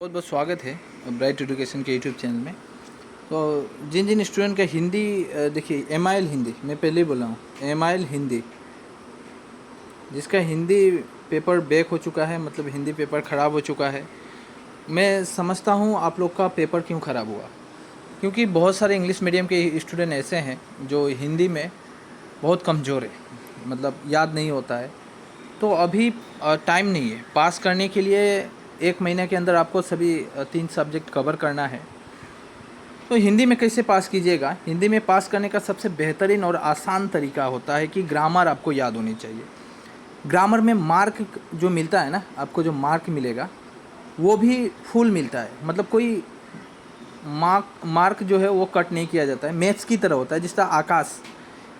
बहुत बहुत स्वागत है ब्राइट एजुकेशन के यूट्यूब चैनल में। तो जिन जिन स्टूडेंट का हिंदी देखिए एम.आई.एल हिंदी, मैं पहले ही बोला हूँ एम.आई.एल हिंदी, जिसका हिंदी पेपर बैक हो चुका है, मतलब हिंदी पेपर ख़राब हो चुका है। मैं समझता हूँ आप लोग का पेपर क्यों ख़राब हुआ, क्योंकि बहुत सारे इंग्लिश मीडियम के स्टूडेंट ऐसे हैं जो हिंदी में बहुत कमज़ोर है, मतलब याद नहीं होता है। तो अभी टाइम नहीं है पास करने के लिए। 1 महीने के अंदर आपको सभी 3 सब्जेक्ट कवर करना है। तो हिंदी में कैसे पास कीजिएगा? हिंदी में पास करने का सबसे बेहतरीन और आसान तरीका होता है कि ग्रामर आपको याद होनी चाहिए। ग्रामर में मार्क जो मिलता है ना, आपको जो मार्क मिलेगा वो भी फुल मिलता है, मतलब कोई मार्क जो है वो कट नहीं किया जाता है। मैथ्स की तरह होता है, जिस तरह आकाश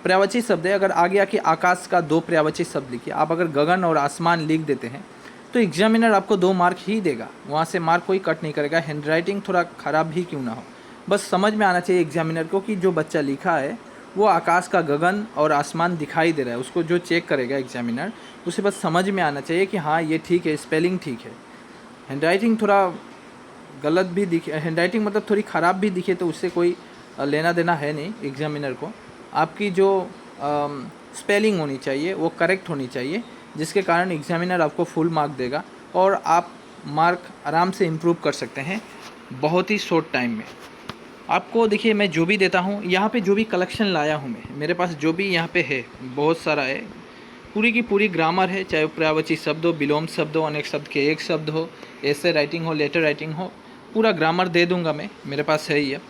पर्यायवाची शब्द है, अगर आगे आके आकाश का 2 पर्यायवाची शब्द लिखिए, आप अगर गगन और आसमान लिख देते हैं तो एग्जामिनर आपको 2 मार्क ही देगा, वहाँ से मार्क कोई कट नहीं करेगा। हैंड राइटिंग थोड़ा ख़राब भी क्यों ना हो, बस समझ में आना चाहिए एग्जामिनर को कि जो बच्चा लिखा है वो आकाश का गगन और आसमान दिखाई दे रहा है। उसको जो चेक करेगा एग्जामिनर, उसे बस समझ में आना चाहिए कि हाँ ये ठीक है, स्पेलिंग ठीक है। हैंड राइटिंग थोड़ा गलत भी दिखे, हैंड राइटिंग मतलब थोड़ी ख़राब भी दिखे तो उससे कोई लेना देना है नहीं एग्जामिनर को। आपकी जो स्पेलिंग होनी चाहिए वो करेक्ट होनी चाहिए, जिसके कारण एग्जामिनर आपको फुल मार्क देगा और आप मार्क आराम से इम्प्रूव कर सकते हैं बहुत ही शॉर्ट टाइम में। आपको देखिए, मैं जो भी देता हूँ यहाँ पे, जो भी कलेक्शन लाया हूँ मैं, मेरे पास जो भी यहाँ पे है बहुत सारा है, पूरी की पूरी ग्रामर है, चाहे पर्यायवाची शब्द हो, विलोम शब्द हो, अनेक शब्द के एक शब्द हो, ऐसे राइटिंग हो, लेटर राइटिंग हो, पूरा ग्रामर दे दूँगा मैं, मेरे पास है ही है।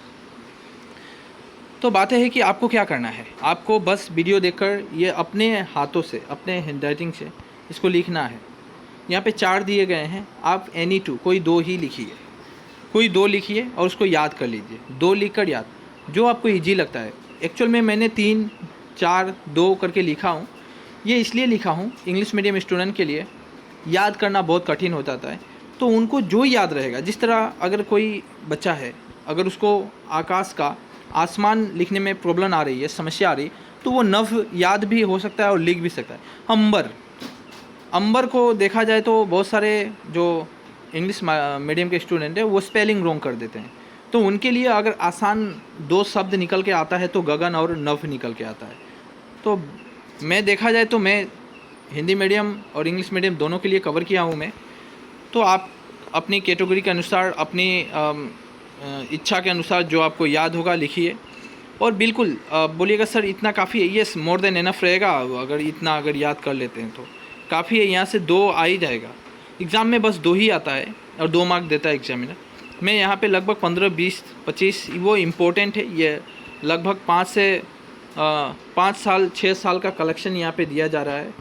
तो बात है कि आपको क्या करना है, आपको बस वीडियो देखकर ये अपने हाथों से, अपने हैंड राइटिंग से इसको लिखना है। यहाँ पे 4 दिए गए हैं, आप एनी 2 कोई 2 ही लिखिए, कोई 2 लिखिए और उसको याद कर लीजिए। 2 लिखकर याद, जो आपको ईजी लगता है। एक्चुअल में मैंने 3, 4, 2 करके लिखा हूँ। ये इसलिए लिखा हूँ, इंग्लिश मीडियम स्टूडेंट के लिए याद करना बहुत कठिन हो जाता है, तो उनको जो याद रहेगा, जिस तरह अगर कोई बच्चा है, अगर उसको आकाश का आसमान लिखने में प्रॉब्लम आ रही है, समस्या आ रही, तो वो नव याद भी हो सकता है और लिख भी सकता है। अंबर, अंबर को देखा जाए तो बहुत सारे जो इंग्लिश मीडियम के स्टूडेंट हैं वो स्पेलिंग रॉन्ग कर देते हैं। तो उनके लिए अगर आसान 2 शब्द निकल के आता है तो गगन और नभ निकल के आता है। तो मैं देखा जाए तो मैं हिंदी मीडियम और इंग्लिश मीडियम दोनों के लिए कवर किया हूँ मैं। तो आप अपनी कैटेगरी के अनुसार, अपनी इच्छा के अनुसार जो आपको याद होगा लिखिए और बिल्कुल बोलिएगा सर इतना काफ़ी है, येस मोर देन एनफ रहेगा। अगर इतना अगर याद कर लेते हैं तो काफ़ी है, यहाँ से 2 आ ही जाएगा। एग्ज़ाम में बस 2 ही आता है और 2 मार्क देता है एग्जामिनर। मैं यहाँ पे लगभग 15, 20, 25 वो इम्पोर्टेंट है, ये लगभग 5 साल 6 साल का कलेक्शन यहाँ पे दिया जा रहा है।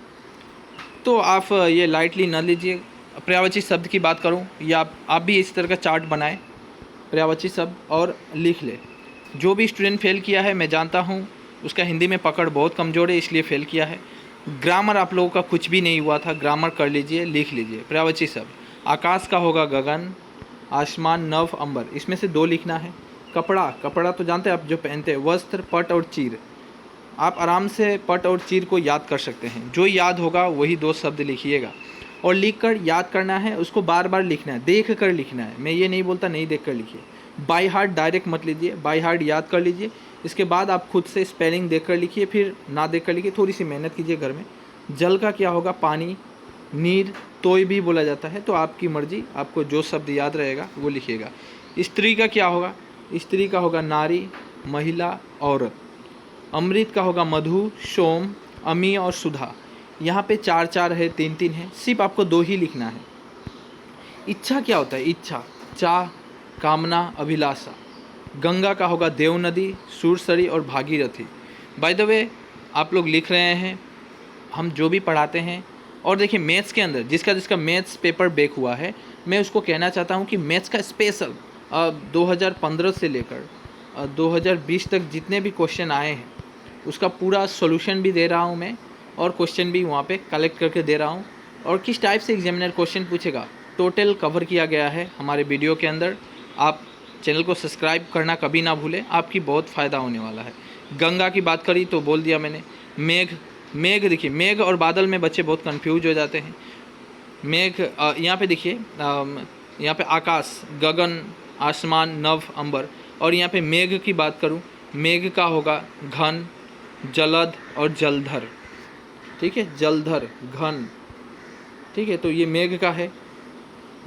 तो आप ये लाइटली न लीजिए। पर्यायवाची शब्द की बात करूँ, या आप भी इस तरह का चार्ट बनाएं पर्यायवाची शब्द और लिख ले। जो भी स्टूडेंट फेल किया है मैं जानता हूँ उसका हिंदी में पकड़ बहुत कमज़ोर है, इसलिए फेल किया है। ग्रामर आप लोगों का कुछ भी नहीं हुआ था, ग्रामर कर लीजिए, लिख लीजिए। पर्यायवाची शब्द आकाश का होगा गगन, आसमान, नभ, अंबर, इसमें से 2 लिखना है। कपड़ा, कपड़ा तो जानते हैं आप जो पहनते हैं। वस्त्र, पट और चीर, आप आराम से पट और चीर को याद कर सकते हैं। जो याद होगा वही 2 शब्द लिखिएगा और लिख कर याद करना है, उसको बार बार लिखना है, देख कर लिखना है। मैं ये नहीं बोलता नहीं देख कर लिखिए। बाय हार्ट डायरेक्ट मत लीजिए, बाय हार्ट याद कर लीजिए। इसके बाद आप खुद से स्पेलिंग देख कर लिखिए, फिर ना देख कर लिखिए, थोड़ी सी मेहनत कीजिए घर में। जल का क्या होगा? पानी, नीर, तोय भी बोला जाता है। तो आपकी मर्जी, आपको जो शब्द याद रहेगा वो लिखिएगा। स्त्री का क्या होगा? स्त्री का होगा नारी, महिला, औरत। अमृत का होगा मधु, सोम, अमी और सुधा। यहाँ पे 4 4 है, 3 3 है, सिर्फ आपको 2 ही लिखना है। इच्छा क्या होता है? इच्छा, चाह, कामना, अभिलाषा। गंगा का होगा देव नदी, सुरसरी और भागीरथी। बाय द वे आप लोग लिख रहे हैं, हम जो भी पढ़ाते हैं। और देखिए मैथ्स के अंदर जिसका जिसका मैथ्स पेपर बैक हुआ है, मैं उसको कहना चाहता हूँ कि मैथ्स का स्पेशल 2015 से लेकर 2020 तक जितने भी क्वेश्चन आए हैं उसका पूरा सॉल्यूशन भी दे रहा हूँ मैं, और क्वेश्चन भी वहाँ पे कलेक्ट करके दे रहा हूँ। और किस टाइप से एग्जामिनर क्वेश्चन पूछेगा टोटल कवर किया गया है हमारे वीडियो के अंदर। आप चैनल को सब्सक्राइब करना कभी ना भूलें, आपकी बहुत फ़ायदा होने वाला है। गंगा की बात करी तो बोल दिया मैंने। मेघ, मेघ देखिए, मेघ और बादल में बच्चे बहुत कंफ्यूज हो जाते हैं। मेघ यहाँ पे देखिए यहाँ पे आकाश, गगन, आसमान, नभ, अंबर। और यहाँ पे मेघ की बात करूँ, मेघ का होगा घन, जलद और जलधर। ठीक है, जलधर, घन। ठीक है, तो ये मेघ का है।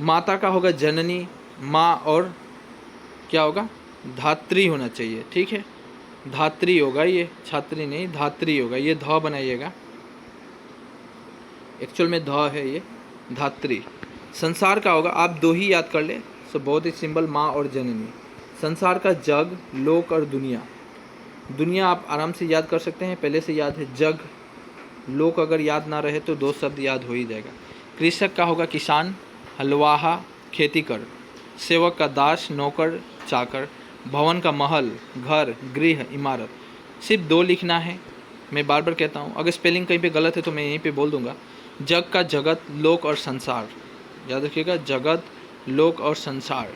माता का होगा जननी, माँ, और क्या होगा, धात्री होना चाहिए। ठीक है, धात्री होगा, ये छात्री नहीं, धात्री होगा। ये ध बनाइएगा, एक्चुअल में ध है ये, धात्री। संसार का होगा, आप दो ही याद कर ले, सो बहुत ही सिंपल, माँ और जननी। संसार का जग, लोक और दुनिया। दुनिया आप आराम से याद कर सकते हैं, पहले से याद है। जग, लोक अगर याद ना रहे तो दो शब्द याद हो ही जाएगा। कृषक का होगा किसान, हलवाहा खेती कर, सेवक का दास, नौकर, चाकर, भवन का महल, घर, गृह, इमारत। सिर्फ दो लिखना है, मैं बार बार कहता हूँ, अगर स्पेलिंग कहीं पे गलत है तो मैं यहीं पे बोल दूंगा। जग का जगत, लोक और संसार, याद रखिएगा, जगत, लोक और संसार।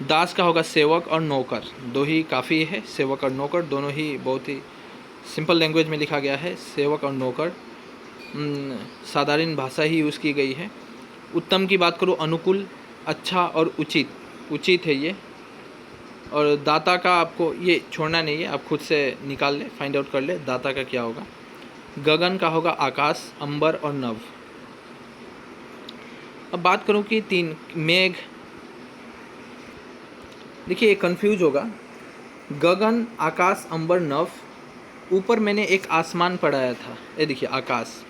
दास का होगा सेवक और नौकर, दो ही काफ़ी है, सेवक और नौकर दोनों ही बहुत ही सिंपल लैंग्वेज में लिखा गया है, सेवक और नौकर। साधारण भाषा ही यूज़ की गई है। उत्तम की बात करूँ, अनुकूल, अच्छा और उचित, उचित है ये। और दाता का आपको ये छोड़ना नहीं है, आप खुद से निकाल ले, फाइंड आउट कर ले दाता का क्या होगा। गगन का होगा आकाश, अंबर और नभ। अब बात करूं कि तीन, मेघ, देखिए ये कंफ्यूज होगा। गगन, आकाश, अंबर, नभ, ऊपर मैंने एक आसमान पढ़ाया था, ये देखिए आकाश,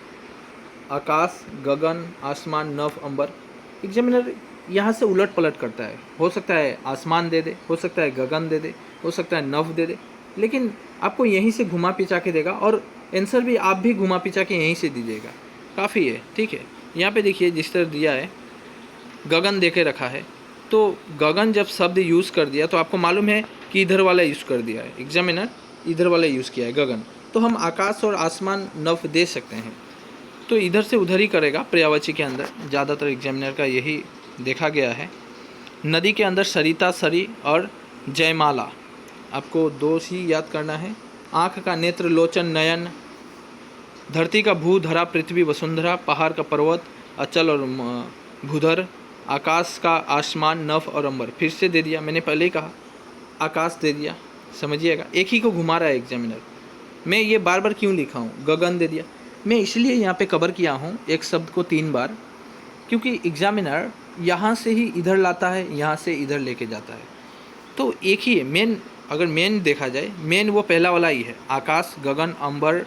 आकाश, गगन, आसमान, नभ, अंबर। एग्जामिनर यहाँ से उलट पलट करता है, हो सकता है आसमान दे दे, हो सकता है गगन दे दे, हो सकता है नभ दे दे, लेकिन आपको यहीं से घुमा पिचा के देगा और आंसर भी आप भी घुमा पिचा के यहीं से दीजिएगा, काफ़ी है। ठीक है, यहाँ पे देखिए जिस तरह दिया है, गगन दे के रखा है, तो गगन जब शब्द यूज़ कर दिया तो आपको मालूम है कि इधर वाला यूज़ कर दिया है, एग्जामिनर इधर वाला यूज़ किया है गगन, तो हम आकाश और आसमान, नभ दे सकते हैं, तो इधर से उधर ही करेगा पर्यायवाची के अंदर, ज़्यादातर एग्जामिनर का यही देखा गया है। नदी के अंदर सरिता, सरी और जयमाला, आपको दो ही याद करना है। आँख का नेत्र, लोचन, नयन। धरती का भू, धरा, पृथ्वी, वसुंधरा। पहाड़ का पर्वत, अचल और भूधर। आकाश का आसमान, नभ और अंबर। फिर से दे दिया, मैंने पहले ही कहा आकाश दे दिया, समझिएगा, एक ही को घुमा रहा है एग्जामिनर। मैं ये बार बार क्यों लिखा हूँ, गगन दे दिया, मैं इसलिए यहाँ पे कवर किया हूँ एक शब्द को 3 बार, क्योंकि एग्जामिनर यहाँ से ही इधर लाता है, यहाँ से इधर लेके जाता है, तो एक ही है मेन। अगर मेन देखा जाए, मेन वो पहला वाला ही है, आकाश, गगन, अंबर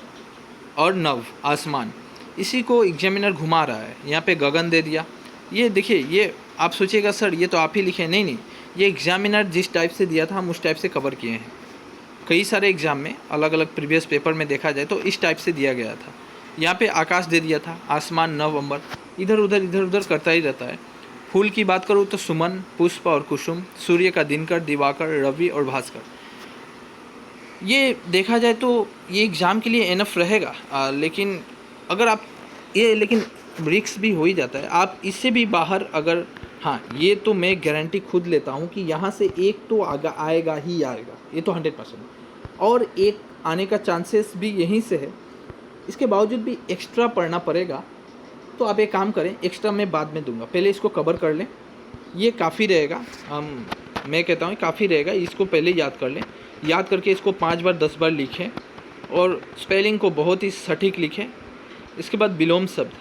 और नभ, आसमान, इसी को एग्जामिनर घुमा रहा है। यहाँ पे गगन दे दिया, ये देखिए, ये आप सोचिएगा सर ये तो आप ही लिखे, नहीं नहीं, ये एग्जामिनर जिस टाइप से दिया था हम उस टाइप से कवर किए हैं। कई सारे एग्जाम में अलग अलग प्रीवियस पेपर में देखा जाए तो इस टाइप से दिया गया था। यहाँ पे आकाश दे दिया था, आसमान, नभ, अंबर, इधर उधर करता ही रहता है। फूल की बात करूँ तो सुमन, पुष्प और कुसुम। सूर्य का दिनकर, दिवाकर, रवि और भास्कर। ये देखा जाए तो ये एग्ज़ाम के लिए एनफ रहेगा, लेकिन अगर आप ये, लेकिन रिक्स भी हो ही जाता है, आप इससे भी बाहर अगर, हाँ ये तो मैं गारंटी खुद लेता हूँ कि यहाँ से एक तो आएगा ही आएगा, ये तो 100%, और एक आने का चांसेस भी यहीं से है। इसके बावजूद भी एक्स्ट्रा पढ़ना पड़ेगा, तो आप एक काम करें, एक्स्ट्रा मैं बाद में दूंगा, पहले इसको कवर कर लें, ये काफ़ी रहेगा। मैं कहता हूँ काफ़ी रहेगा, इसको पहले याद कर लें, याद करके इसको 5 बार 10 बार लिखें और स्पेलिंग को बहुत ही सटीक लिखें। इसके बाद विलोम शब्द,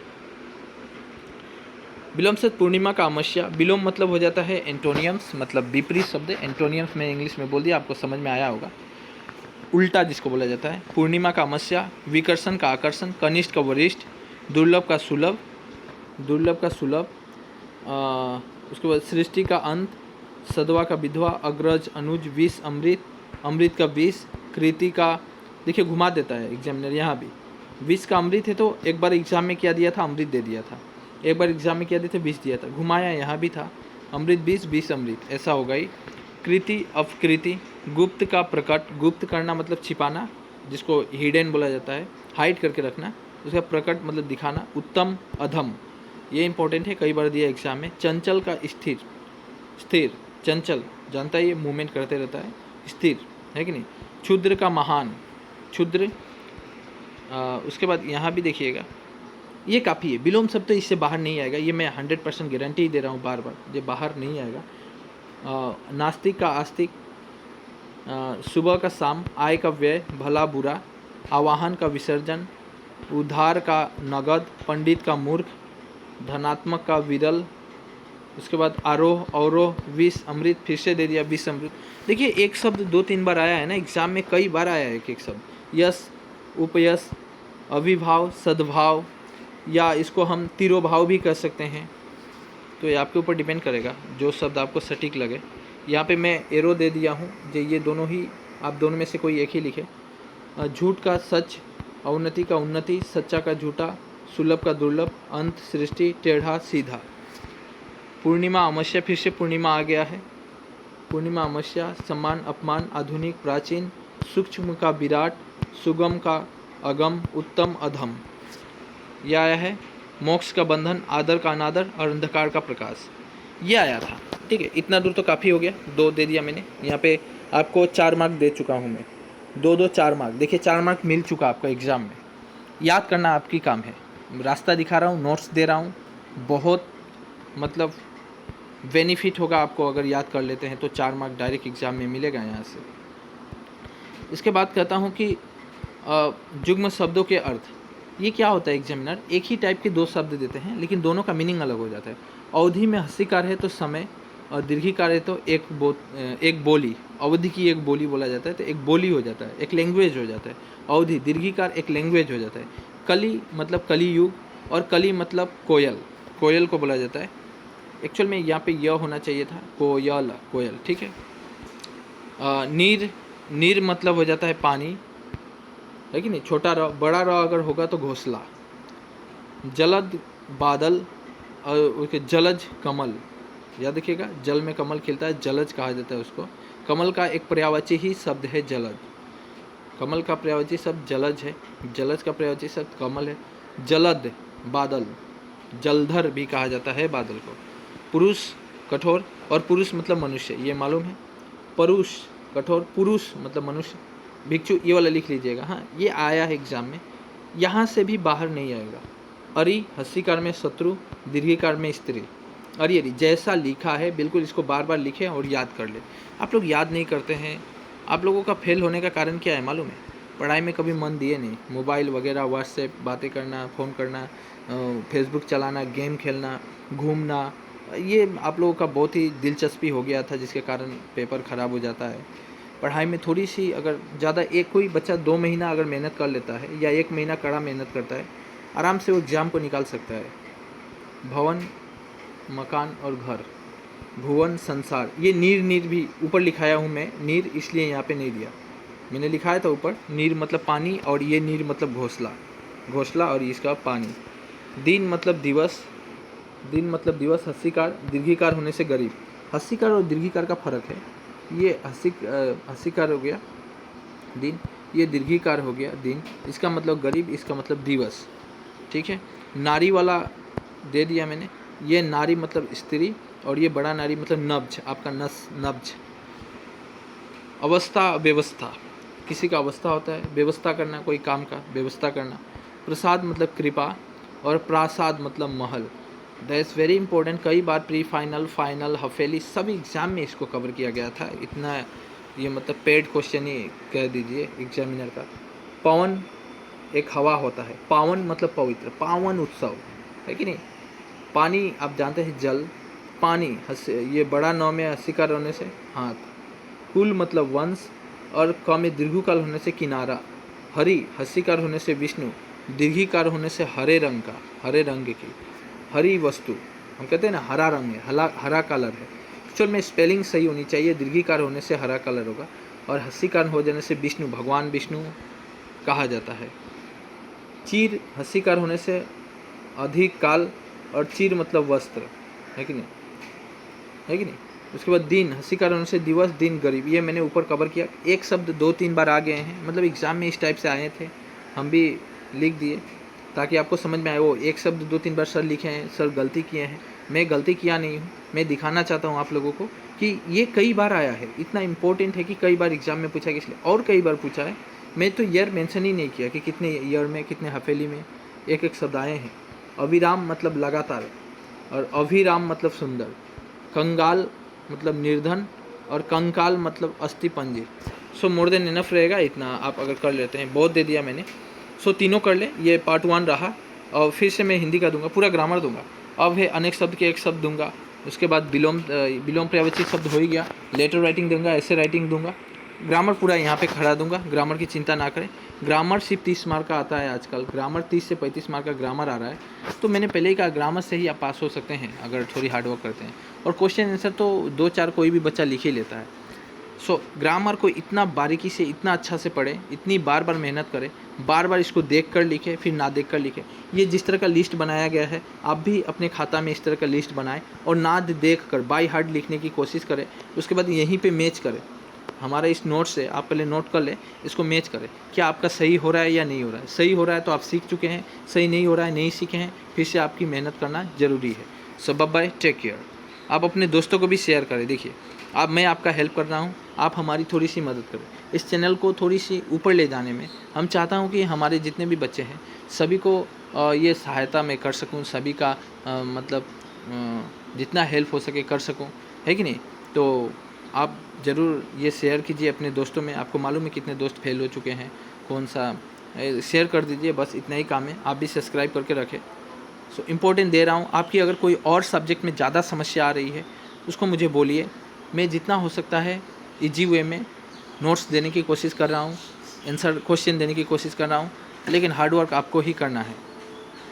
विलोम शब्द पूर्णिमा का अमावस्या। विलोम मतलब हो जाता है एंटोनियम्स, मतलब विपरीत शब्द। एंटोनियम्स में इंग्लिश में बोल दिया, आपको समझ में आया होगा, उल्टा जिसको बोला जाता है। पूर्णिमा का अमावस्या, विकर्षण का आकर्षण, कनिष्ठ का वरिष्ठ, दुर्लभ का सुलभ, दुर्लभ का सुलभ। उसके बाद सृष्टि का अंत, सदवा का विधवा, अग्रज, अनुज, विष, अमृत, अमृत का विष, कृति का, देखिए घुमा देता है एग्जामिनर यहाँ भी, विष का अमृत है तो एक बार एग्जाम में क्या दिया था, अमृत दे दिया था, एक बार एग्जाम में क्या दिया था, विष दिया था, घुमाया यहाँ भी था, अमृत विष, विष अमृत, ऐसा होगा ही। कृति, अपकृति, गुप्त का प्रकट, गुप्त करना मतलब छिपाना, जिसको हिडन बोला जाता है, हाइड करके रखना, उसका प्रकट मतलब दिखाना। उत्तम, अधम, ये इंपॉर्टेंट है, कई बार दिया एग्जाम में। चंचल का स्थिर, स्थिर, चंचल जानता है ये मूवमेंट करते रहता है, स्थिर है कि नहीं। क्षुद्र का महान, क्षुद्र। उसके बाद यहाँ भी देखिएगा, ये काफ़ी है। विलोम शब्द तो इससे बाहर नहीं आएगा, ये मैं 100% गारंटी दे रहा हूँ बार बार, ये बाहर नहीं आएगा। नास्तिक का आस्तिक, सुबह का शाम, आय का व्यय, भला बुरा, आवाहन का विसर्जन, उधार का नगद, पंडित का मूर्ख, धनात्मक का विरल, उसके बाद आरोह, अवरोह, विष अमृत, फिर से दे दिया विष अमृत। देखिए एक शब्द 2-3 बार आया है ना एग्जाम में, कई बार आया है एक शब्द, यश, उपयश, अभिभाव, सद्भाव, या इसको हम तिरोभाव भी कर सकते हैं। तो ये आपके ऊपर डिपेंड करेगा जो शब्द आपको सटीक लगे। यहाँ पे मैं एरो दे दिया हूँ, जो ये दोनों ही, आप दोनों में से कोई एक ही लिखे। झूठ का सच, अवनति का उन्नति, सच्चा का झूठा, सुलभ का दुर्लभ, अंत सृष्टि, टेढ़ा सीधा। पूर्णिमा अमावस्या, फिर से पूर्णिमा आ गया है। पूर्णिमा अमावस्या, सम्मान अपमान, आधुनिक प्राचीन, सूक्ष्म का विराट, सुगम का अगम, उत्तम अधम। यह आया है मोक्ष का बंधन, आदर का अनादर और अंधकार का प्रकाश, ये आया था। ठीक है, इतना दूर तो काफ़ी हो गया, 2 दे दिया मैंने। यहाँ पे आपको 4 मार्क दे चुका हूँ मैं, 2-2 4 मार्क। देखिए 4 मार्क मिल चुका आपका एग्ज़ाम में। याद करना आपकी काम है, रास्ता दिखा रहा हूँ, नोट्स दे रहा हूँ, बहुत मतलब बेनिफिट होगा आपको अगर याद कर लेते हैं तो 4 मार्क डायरेक्ट एग्ज़ाम में मिलेगा यहाँ से। इसके बाद कहता हूँ कि जुग्म शब्दों के अर्थ, ये क्या होता है एग्जामिनर, एक ही टाइप के 2 शब्द देते हैं लेकिन दोनों का मीनिंग अलग हो जाता है। अवधि में हस्सीकार है तो समय, और दीर्घिकार है तो एक बोली, अवधि की एक बोली बोला जाता है तो एक बोली हो जाता है, एक लैंग्वेज हो जाता है। अवधि दीर्घिकार एक लैंग्वेज हो जाता है। कली मतलब कली युग, और कली मतलब कोयल, कोयल को बोला जाता है। एक्चुअल में यहाँ पे यह होना चाहिए था कोयल, कोयल, ठीक है। नीर, नीर मतलब हो जाता है पानी, है कि नहीं, छोटा र, बड़ा र अगर होगा तो घोंसला। जलद बादल, और उसके जलज कमल, याद रखिएगा जल में कमल खिलता है, जलज कहा जाता है उसको। कमल का एक पर्यायवाची ही शब्द है जलज, कमल का पर्यायवाची शब्द जलज है, जलज का पर्यायवाची शब्द कमल है। जलद बादल, जलधर भी कहा जाता है बादल को। पुरुष कठोर, और पुरुष मतलब मनुष्य, ये मालूम है। परुष कठोर, पुरुष मतलब मनुष्य। भिक्षु, ये वाला लिख लीजिएगा, हाँ ये आया है एग्जाम में, यहाँ से भी बाहर नहीं आएगा। अरि हस्सीकार में शत्रु, दीर्घिकार में स्त्री। अरि अरि जैसा लिखा है बिल्कुल इसको बार बार लिखें और याद कर ले। आप लोग याद नहीं करते हैं, आप लोगों का फेल होने का कारण क्या है मालूम है, पढ़ाई में कभी मन दिए नहीं, मोबाइल वगैरह, व्हाट्सएप, बातें करना, फ़ोन करना, फेसबुक चलाना, गेम खेलना, घूमना, ये आप लोगों का बहुत ही दिलचस्पी हो गया था जिसके कारण पेपर ख़राब हो जाता है। पढ़ाई में थोड़ी सी अगर ज़्यादा, एक कोई बच्चा 2 महीना अगर मेहनत कर लेता है या 1 महीना कड़ा मेहनत करता है, आराम से वो एग्ज़ाम को निकाल सकता है। भवन मकान और घर, भुवन संसार, ये नीर, नीर भी ऊपर लिखाया हूँ मैं, नीर इसलिए यहाँ पे नहीं दिया, मैंने लिखाया था ऊपर, नीर मतलब पानी, और ये नीर मतलब घोंसला, घोंसला और इसका पानी। दिन मतलब दिवस, दिन मतलब दिवस। हस्सीकार, दीर्घिकार होने से गरीब, हस्सीकार और दीर्घिकार का फर्क है, ये हस्सीकार हो गया दिन, ये दीर्घिकार हो गया दिन, इसका मतलब गरीब, इसका मतलब दिवस, ठीक है। नारी वाला दे दिया मैंने, ये नारी मतलब स्त्री, और ये बड़ा नारी मतलब नब्ज, आपका नस, नब्ज। अवस्था व्यवस्था, किसी का अवस्था होता है, व्यवस्था करना, कोई काम का व्यवस्था करना। प्रसाद मतलब कृपा, और प्रासाद मतलब महल। दैट इज़ वेरी इंपॉर्टेंट, कई बार प्री फाइनल, फाइनल, हफेली सभी एग्ज़ाम में इसको कवर किया गया था, इतना ये मतलब पेड क्वेश्चन ही कह दीजिए एग्जामिनर का। पवन एक हवा होता है, पावन मतलब पवित्र, पावन उत्सव, है कि नहीं। पानी आप जानते हैं जल, पानी, ये बड़ा नौ में हस्सीकार होने से हाथ। कुल मतलब वंश, और क में दीर्घिकार होने से किनारा। हरि हस्सीकार होने से विष्णु, दीर्घिकार होने से हरे रंग का, हरे रंग की। हरी वस्तु, हम कहते हैं ना हरा रंग है, हरा कलर है, एक्चुअल में स्पेलिंग सही होनी चाहिए, दीर्घिकार होने से हरा कलर होगा, और हस्सीकार हो जाने से विष्णु, भगवान विष्णु कहा जाता है। चीर हस्सीकार होने से अधिक काल, और चीर मतलब वस्त्र, है कि नहीं, है कि नहीं। उसके बाद दिन हस्सीकार होने से दिवस, दिन गरीब, ये मैंने ऊपर कवर किया। एक शब्द 2-3 बार आ गए हैं, मतलब एग्ज़ाम में इस टाइप से आए थे, हम भी लिख दिए ताकि आपको समझ में आए। वो एक शब्द 2-3 बार सर लिखे हैं, सर गलती किए हैं, मैं गलती किया नहीं हूँ, मैं दिखाना चाहता हूँ आप लोगों को कि ये कई बार आया है, इतना इम्पोर्टेंट है कि कई बार एग्ज़ाम में पूछा गया, इसलिए और कई बार पूछा है। मैं तो ईयर मेंशन ही नहीं किया कि कितने ईयर में, कितने हफेली में एक एक शब्द आए हैं, अविराम मतलब लगातार, और अभिराम मतलब सुंदर, कंगाल मतलब निर्धन, और कंकाल मतलब अस्थि पंजर। सो मोर देन इनफ रहेगा, इतना आप अगर कर लेते हैं, बहुत दे दिया मैंने। सो तीनों कर ले, ये पार्ट 1 रहा। और फिर से मैं हिंदी का दूंगा, पूरा ग्रामर दूंगा। अब है अनेक शब्द के एक शब्द दूंगा, उसके बाद विलोम पर्यायवाची शब्द हो ही गया, लेटर राइटिंग दूंगा, ऐसे राइटिंग दूंगा, ग्रामर पूरा यहाँ पे खड़ा दूंगा। ग्रामर की चिंता ना करें, ग्रामर सिर्फ 30 मार्क का आता है आजकल, ग्रामर 30 से 35 मार्क का ग्रामर आ रहा है। तो मैंने पहले ही कहा ग्रामर से ही आप पास हो सकते हैं अगर थोड़ी हार्डवर्क करते हैं, और क्वेश्चन आंसर तो 2-4 कोई भी बच्चा लिख ही लेता है। सो ग्रामर को इतना बारीकी से, इतना अच्छा से पढ़े, इतनी बार बार मेहनत करें, बार बार इसको देख कर लिखे, फिर ना देख कर लिखे। ये जिस तरह का लिस्ट बनाया गया है, आप भी अपने खाता में इस तरह का लिस्ट बनाएं, और ना देख कर बाई हार्ट लिखने की कोशिश करें। उसके बाद यहीं पे मैच करें, हमारा इस नोट से आप पहले नोट कर लें, इसको मैच करें, क्या आपका सही हो रहा है या नहीं हो रहा है। सही हो रहा है तो आप सीख चुके हैं, सही नहीं हो रहा है, नहीं सीखे हैं, फिर से आपकी मेहनत करना ज़रूरी है। सो बाय बाय, टेक केयर। आप अपने दोस्तों को भी शेयर करें। देखिए, अब मैं आपका हेल्प कर रहा हूँ, आप हमारी थोड़ी सी मदद करें। इस चैनल को थोड़ी सी ऊपर ले जाने में हम चाहता हूँ कि हमारे जितने भी बच्चे हैं सभी को ये सहायता मैं कर सकूँ, सभी का मतलब जितना हेल्प हो सके कर सकूँ, है कि नहीं। तो आप ज़रूर ये शेयर कीजिए अपने दोस्तों में। आपको मालूम है कितने दोस्त फेल हो चुके हैं, कौन सा शेयर कर दीजिए, बस इतना ही काम है। आप भी सब्सक्राइब करके रखें। सो इम्पोर्टेंट दे रहा हूँ। आपकी अगर कोई और सब्जेक्ट में ज़्यादा समस्या आ रही है उसको मुझे बोलिए, मैं जितना हो सकता है ईजी वे में नोट्स देने की कोशिश कर रहा हूँ, आंसर क्वेश्चन देने की कोशिश कर रहा हूँ, लेकिन हार्ड वर्क आपको ही करना है।